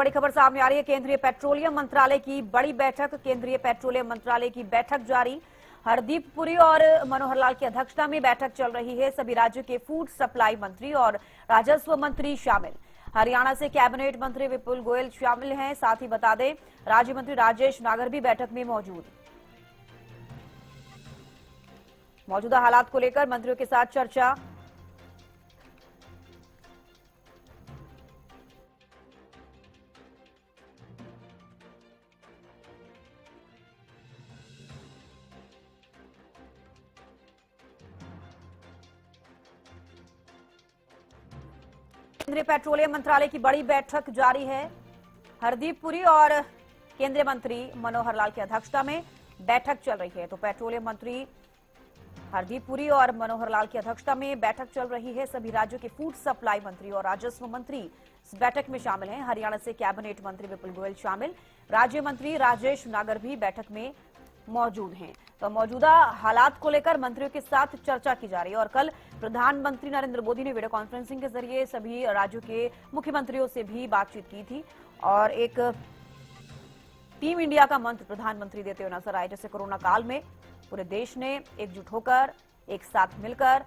बड़ी खबर सामने आ रही है। केंद्रीय पेट्रोलियम मंत्रालय की बड़ी बैठक, केंद्रीय पेट्रोलियम मंत्रालय की बैठक जारी। हरदीप पुरी और मनोहर लाल की अध्यक्षता में बैठक चल रही है। सभी राज्यों के फूड सप्लाई मंत्री और राजस्व मंत्री शामिल। हरियाणा से कैबिनेट मंत्री विपुल गोयल शामिल हैं। साथ ही बता दें, राज्य मंत्री राजेश नागर भी बैठक में मौजूद। मौजूदा हालात को लेकर मंत्रियों के साथ चर्चा। केंद्रीय पेट्रोलियम मंत्रालय की बड़ी बैठक जारी है। हरदीप पुरी और केंद्रीय मंत्री मनोहर लाल की अध्यक्षता में बैठक चल रही है। तो पेट्रोलियम मंत्री हरदीप पुरी और मनोहर लाल की अध्यक्षता में बैठक चल रही है। सभी राज्यों के फूड सप्लाई मंत्री और राजस्व मंत्री इस बैठक में शामिल हैं। हरियाणा से कैबिनेट मंत्री विपुल गोयल शामिल। राज्य मंत्री राजेश नागर भी बैठक में मौजूद हैं। तो मौजूदा हालात को लेकर मंत्रियों के साथ चर्चा की जा रही है। और कल प्रधानमंत्री नरेंद्र मोदी ने वीडियो कॉन्फ्रेंसिंग के जरिए सभी राज्यों के मुख्यमंत्रियों से भी बातचीत की थी और एक टीम इंडिया का मंत्र प्रधानमंत्री देते हुए नजर आए। जैसे कोरोना काल में पूरे देश ने एकजुट होकर, एक साथ मिलकर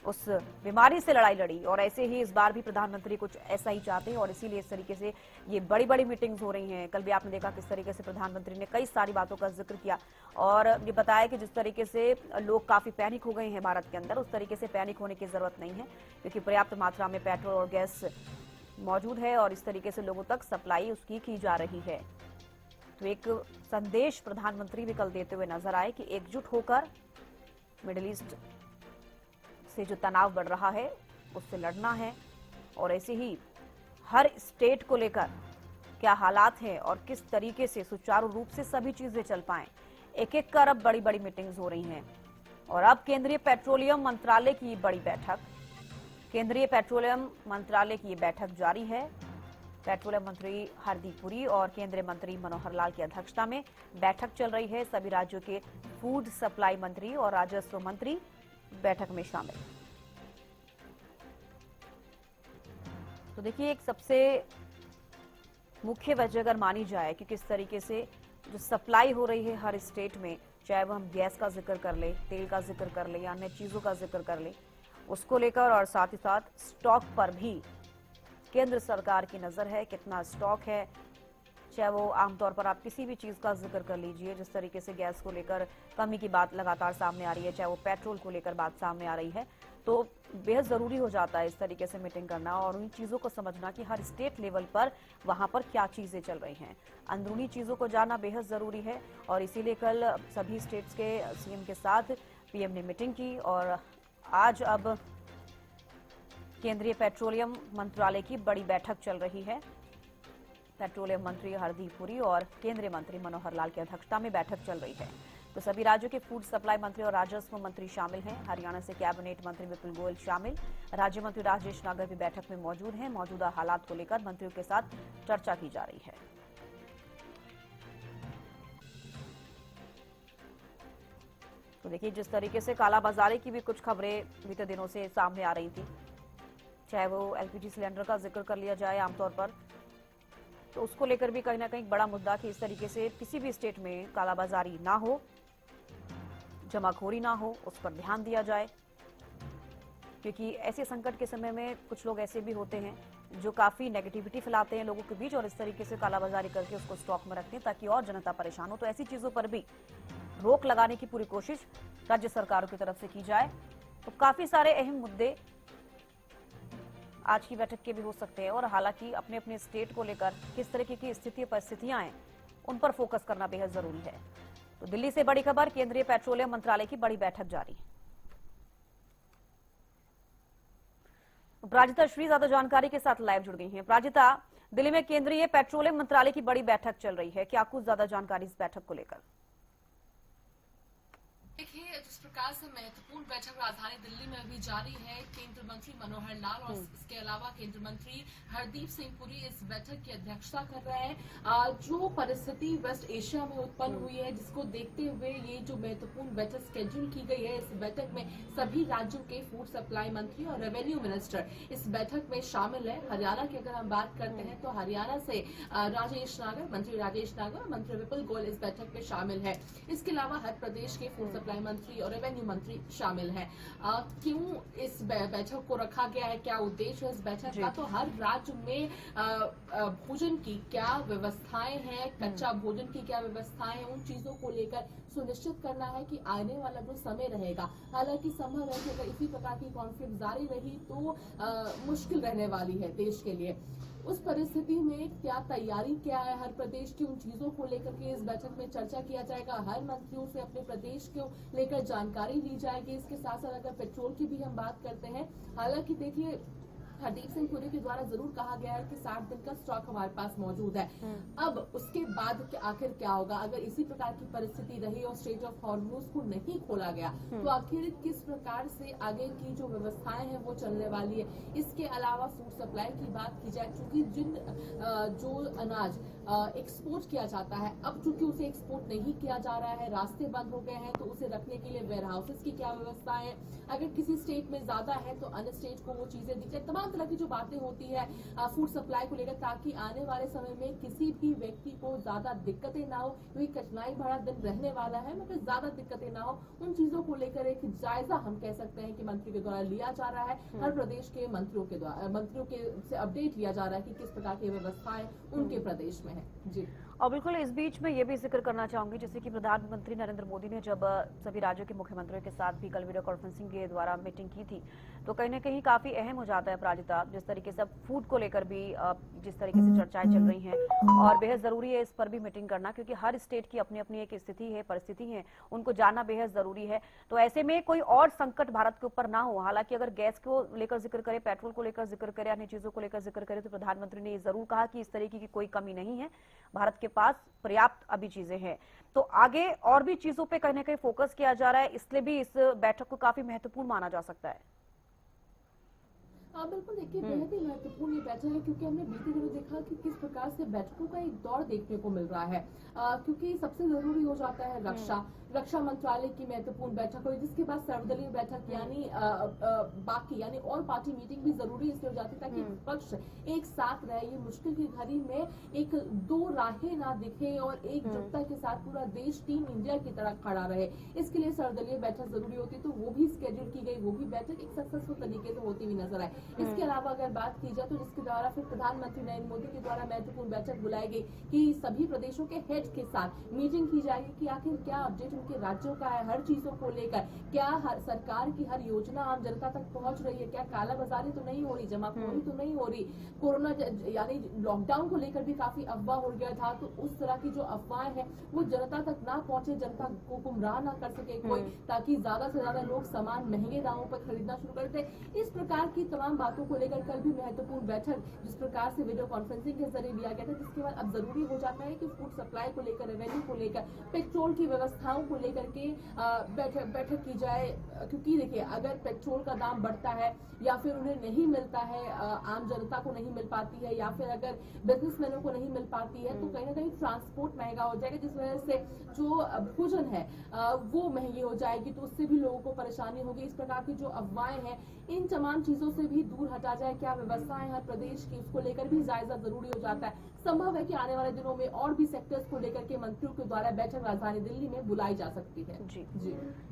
उस बीमारी से लड़ाई लड़ी और ऐसे ही इस बार भी प्रधानमंत्री कुछ ऐसा ही चाहते हैं और इसीलिए इस तरीके से ये बड़ी बड़ी मीटिंग्स हो रही हैं। कल भी आपने देखा किस तरीके से प्रधानमंत्री ने कई सारी बातों का जिक्र किया और ये बताया कि जिस तरीके से लोग काफी पैनिक हो गए हैं भारत के अंदर, उस तरीके से पैनिक होने की जरूरत नहीं है क्योंकि पर्याप्त मात्रा में पेट्रोल और गैस मौजूद है और इस तरीके से लोगों तक सप्लाई उसकी की जा रही है। तो एक संदेश प्रधानमंत्री भी कल देते हुए नजर आए कि एकजुट होकर मिडिल ईस्ट से जो तनाव बढ़ रहा है उससे लड़ना है और ऐसे ही हर स्टेट को लेकर क्या हालात हैं और किस तरीके से सुचारू रूप से सभी चीजें चल पाएं, एक एक कर अब बड़ी बड़ी मीटिंग्स हो रही हैं। और अब केंद्रीय पेट्रोलियम मंत्रालय की बड़ी बैठक, केंद्रीय पेट्रोलियम मंत्रालय की बैठक जारी है। पेट्रोलियम मंत्री हरदीप पुरी और केंद्रीय मंत्री मनोहर लाल की अध्यक्षता में बैठक चल रही है। सभी राज्यों के फूड सप्लाई मंत्री और राजस्व मंत्री बैठक में शामिल। तो देखिए, एक सबसे मुख्य वजह अगर मानी जाए कि किस तरीके से जो सप्लाई हो रही है हर स्टेट में, चाहे वो हम गैस का जिक्र कर ले, तेल का जिक्र कर ले या अन्य चीजों का जिक्र कर ले, उसको लेकर और साथ ही साथ स्टॉक पर भी केंद्र सरकार की नजर है। कितना स्टॉक है, चाहे वो आमतौर पर आप किसी भी चीज का जिक्र कर लीजिए, जिस तरीके से गैस को लेकर कमी की बात लगातार सामने आ रही है, चाहे वो पेट्रोल को लेकर बात सामने आ रही है, तो बेहद जरूरी हो जाता है इस तरीके से मीटिंग करना और उन चीजों को समझना कि हर स्टेट लेवल पर वहां पर क्या चीजें चल रही हैं। अंदरूनी चीजों को जानना बेहद जरूरी है और इसीलिए कल सभी स्टेट्स के सीएम के साथ पीएम ने मीटिंग की और आज अब केंद्रीय पेट्रोलियम मंत्रालय की बड़ी बैठक चल रही है। पेट्रोलियम मंत्री हरदीप पुरी और केंद्रीय मंत्री मनोहर लाल की अध्यक्षता में बैठक चल रही है। तो सभी राज्यों के फूड सप्लाई मंत्री और राजस्व मंत्री शामिल हैं। हरियाणा से कैबिनेट मंत्री विपुल गोयल शामिल। राज्य मंत्री राजेश नागर भी बैठक में मौजूद हैं। मौजूदा हालात को लेकर मंत्रियों के साथ चर्चा की जा रही है। तो देखिए, जिस तरीके से कालाबाजारी की भी कुछ खबरें बीते दिनों से सामने आ रही थी, चाहे वो एलपीजी सिलेंडर का जिक्र कर लिया जाए आमतौर पर, तो उसको लेकर भी कहीं ना कहीं बड़ा मुद्दा कि इस तरीके से किसी भी स्टेट में कालाबाजारी ना हो, जमाखोरी ना हो, उस पर ध्यान दिया जाए क्योंकि ऐसे संकट के समय में कुछ लोग ऐसे भी होते हैं जो काफी नेगेटिविटी फैलाते हैं लोगों के बीच और इस तरीके से कालाबाजारी करके उसको स्टॉक में रखते हैं ताकि और जनता परेशान हो। तो ऐसी चीजों पर भी रोक लगाने की पूरी कोशिश राज्य सरकारों की तरफ से की जाए। तो काफी सारे अहम मुद्दे आज की बैठक के भी हो सकते हैं और हालांकि अपने अपने स्टेट को लेकर किस तरीके की स्थिति परिस्थितियां हैं उन पर फोकस करना बेहद जरूरी है। तो दिल्ली से बड़ी खबर, केंद्रीय पेट्रोलियम मंत्रालय की बड़ी बैठक जारी। प्राजिता श्री ज्यादा जानकारी के साथ लाइव जुड़ गई हैं। प्राजिता, दिल्ली में केंद्रीय पेट्रोलियम मंत्रालय की बड़ी बैठक चल रही है, क्या कुछ ज्यादा जानकारी इस बैठक को लेकर? देखिए, जिस प्रकार प्रकार से महत्वपूर्ण बैठक राजधानी दिल्ली में अभी जारी है। केंद्रीय मंत्री मनोहर लाल और इसके अलावा केंद्रीय मंत्री हरदीप सिंह पुरी इस बैठक की अध्यक्षता कर रहे हैं। जो परिस्थिति वेस्ट एशिया में उत्पन्न हुई है, जिसको देखते हुए ये जो महत्वपूर्ण बैठक शेड्यूल की गई है, इस बैठक में सभी राज्यों के फूड सप्लाई मंत्री और रेवेन्यू मिनिस्टर इस बैठक में शामिल है। हरियाणा की अगर हम बात करते हैं तो हरियाणा से मंत्री राजेश नागर और मंत्री विपुल गोयल इस बैठक में शामिल है। इसके अलावा हर प्रदेश के फूड सप्लाई मंत्री और रेवेन्यू मंत्री शामिल हैं। क्यों इस बैठक को रखा गया है, क्या उद्देश्य है इस बैठक का? तो हर राज्य में भोजन की क्या व्यवस्थाएं हैं, कच्चा भोजन की क्या व्यवस्थाएं हैं, उन चीजों को लेकर सुनिश्चित करना है कि आने वाला जो समय रहेगा, हालांकि संभव है कि अगर इसी प्रकार की कॉन्फ्लिक्ट जारी रही तो मुश्किल रहने वाली है देश के लिए। उस परिस्थिति में क्या तैयारी क्या है हर प्रदेश की, उन चीजों को लेकर के इस बैठक में चर्चा किया जाएगा। हर मंत्रियों से अपने प्रदेश को लेकर जानकारी ली जाएगी। इसके साथ साथ अगर पेट्रोल की भी हम बात करते हैं, हालांकि देखिए हरदीप सिंह पुरी के द्वारा जरूर कहा गया है कि 60 दिन का स्टॉक हमारे पास मौजूद है। अब उसके बाद आखिर क्या होगा अगर इसी प्रकार की परिस्थिति रही और स्ट्रेट ऑफ हॉर्मुज को नहीं खोला गया, तो आखिर किस प्रकार से आगे की जो व्यवस्थाएं हैं वो चलने वाली है। इसके अलावा फूड सप्लाई की बात की जाए, क्योंकि जो अनाज एक्सपोर्ट किया जाता है, अब चूंकि उसे एक्सपोर्ट नहीं किया जा रहा है, रास्ते बंद हो गए हैं, तो उसे रखने के लिए वेयर हाउसेस की क्या व्यवस्था है। अगर किसी स्टेट में ज्यादा है तो अन्य स्टेट को वो चीजें दी जाए। तमाम तरह की जो बातें होती है फूड सप्लाई को लेकर, ताकि आने वाले समय में किसी भी व्यक्ति को ज्यादा दिक्कतें ना हो, क्योंकि कठिनाई भरा दिन रहने वाला है, मगर ज्यादा दिक्कतें ना हो, उन चीजों को लेकर एक जायजा हम कह सकते हैं कि मंत्री के द्वारा लिया जा रहा है। हर प्रदेश के मंत्रियों के से अपडेट लिया जा रहा है कि किस प्रकार की व्यवस्थाएं उनके प्रदेश में है। जी, और बिल्कुल इस बीच में ये भी जिक्र करना चाहूंगी, जैसे कि प्रधानमंत्री नरेंद्र मोदी ने जब सभी राज्यों के मुख्यमंत्रियों के साथ भी कल वीडियो कॉन्फ्रेंसिंग के द्वारा मीटिंग की थी, तो कहीं ना कहीं काफी अहम हो जाता है अपराजिता, जिस तरीके से अब फूड को लेकर भी जिस तरीके से चर्चाएं चल रही हैं, और बेहद जरूरी है इस पर भी मीटिंग करना, क्योंकि हर स्टेट की अपनी अपनी एक स्थिति है, परिस्थिति है, उनको जानना बेहद जरूरी है। तो ऐसे में कोई और संकट भारत के ऊपर ना हो। हालांकि अगर गैस को लेकर जिक्र करें, पेट्रोल को लेकर जिक्र करें, अन्य चीजों को लेकर जिक्र करें, तो प्रधानमंत्री ने ये जरूर कहा कि इस तरीके की कोई कमी नहीं है, भारत के पास पर्याप्त अभी चीजें हैं। तो आगे और भी चीजों पे कहीं ना कहीं फोकस किया जा रहा है, इसलिए भी इस बैठक को काफी महत्वपूर्ण माना जा सकता है। बिल्कुल, देखिए बेहद ही महत्वपूर्ण ये बैठक है, क्योंकि हमने बीते दिनों देखा कि किस प्रकार से बैठकों का एक दौर देखने को मिल रहा है। क्योंकि सबसे जरूरी हो जाता है रक्षा मंत्रालय की महत्वपूर्ण बैठक हुई, जिसके बाद सर्वदलीय बैठक यानी बाकी यानी ऑल पार्टी मीटिंग भी जरूरी इसलिए हो जाती है ताकि पक्ष एक साथ रहे। ये मुश्किल की घड़ी में एक दो राहें ना दिखे और एकजुटता के साथ पूरा देश टीम इंडिया की तरह खड़ा रहे, इसके लिए सर्वदलीय बैठक जरूरी होती है। तो वो भी स्केड्यूल की गई, वो भी बैठक एक सक्सेसफुल तरीके से होती हुई नजर आए। इसके अलावा अगर बात की जाए तो जिसके द्वारा फिर प्रधानमंत्री नरेंद्र मोदी के द्वारा महत्वपूर्ण बैठक बुलाई गई कि सभी प्रदेशों के हेड के साथ मीटिंग की जाएगी कि आखिर क्या अपडेट उनके राज्यों का है, हर चीजों को लेकर क्या सरकार की हर योजना आम जनता तक पहुंच रही है, क्या कालाबाजारी तो नहीं हो रही, जमाखोरी तो नहीं हो रही। कोरोना यानी लॉकडाउन को लेकर भी काफी अफवाह हो गया था, तो उस तरह की जो अफवाहें हैं वो जनता तक ना पहुंचे, जनता को गुमराह ना कर सके कोई, ताकि ज्यादा से ज्यादा लोग सामान महंगे दामों पर खरीदना शुरू कर दे। इस प्रकार की तमाम बातों को लेकर कल भी महत्वपूर्ण बैठक जिस प्रकार से वीडियो कॉन्फ्रेंसिंग के जरिए लिया गया था, जिसके बाद अब जरूरी हो जाता है कि फूड सप्लाई को लेकर, रेवेन्यू को लेकर, पेट्रोल की व्यवस्थाओं को लेकर के बैठक की जाए। क्योंकि देखिए अगर पेट्रोल का दाम बढ़ता है या फिर उन्हें नहीं मिलता है, आम जनता को नहीं मिल पाती है, या फिर अगर बिजनेसमैनों को नहीं मिल पाती है, तो कहीं ना कहीं ट्रांसपोर्ट महंगा हो जाएगा, जिस वजह से जो भोजन है वो महंगी हो जाएगी, तो उससे भी लोगों को परेशानी होगी। इस प्रकार की जो अफवाहें हैं, इन तमाम चीजों से भी दूर हटा जाए, क्या व्यवस्थाएं हर प्रदेश की, उसको लेकर भी जायजा जरूरी हो जाता है। संभव है कि आने वाले दिनों में और भी सेक्टर्स को लेकर के मंत्रियों के द्वारा बैठक राजधानी दिल्ली में बुलाई जा सकती है। जी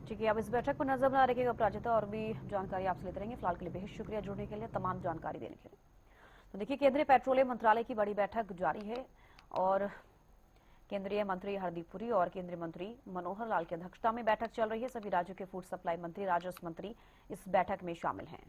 ठीक है, आप इस बैठक पर नजर बना रखिएगा प्राजक्ता, और भी जानकारी आपसे लेते रहेंगे। फिलहाल के लिए बेहद शुक्रिया जुड़ने के लिए, तमाम जानकारी देने के लिए। तो देखिए, केंद्रीय पेट्रोलियम मंत्रालय की बड़ी बैठक जारी है और केंद्रीय मंत्री हरदीप पुरी और केंद्रीय मंत्री मनोहर लाल की अध्यक्षता में बैठक चल रही है। सभी राज्यों के फूड सप्लाई मंत्री, राजस्व मंत्री इस बैठक में शामिल हैं।